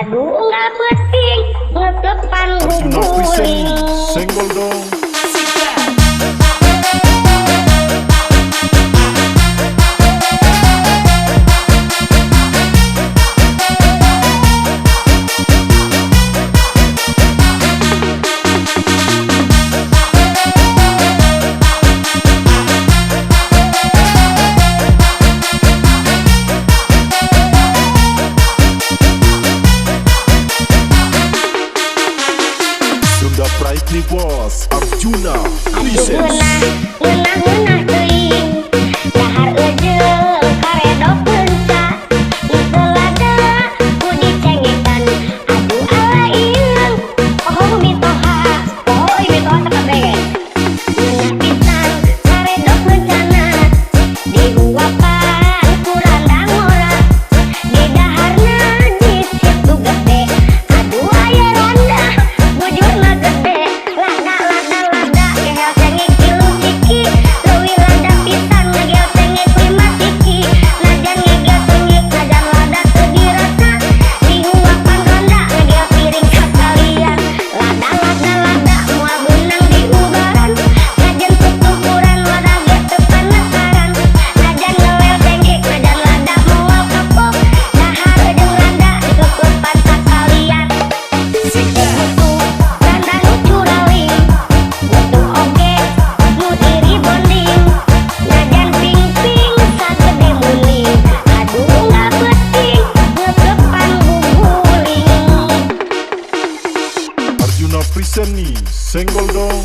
Aduh nggak penting ngekepan guguling. Senggol dong. Sunda Pride nih bos, Arjuna Princess. Ngeunah teuing dahar ejeul karedok peunca teu lada ku dicengekan. Aduh ala ieu oh mitoha tekabeget ngeunah pisan karedok bencana dihuapan ku randang ora di daharna di situ gede. Aduh aya randa bujurna gede lada gehel cengek kilu ciki leuwih lada pisan ngegel cengek 5 tiki najan ngegel cengek najan lada teu dirasa dihuapan randa ngegel piring sakalian lada moal beunang di ubaran najan tutukuran lada ge teu penasaran najan ngewel cengek najan lada moal kapok dahar jeung randa dikekepan sakalian. Randa nu curaling butuh oge nu iri bonding najan ping-ping sagede muning. Aduh nggak penting ngekepan guguling. Arjuna Princess nih, senggol dong.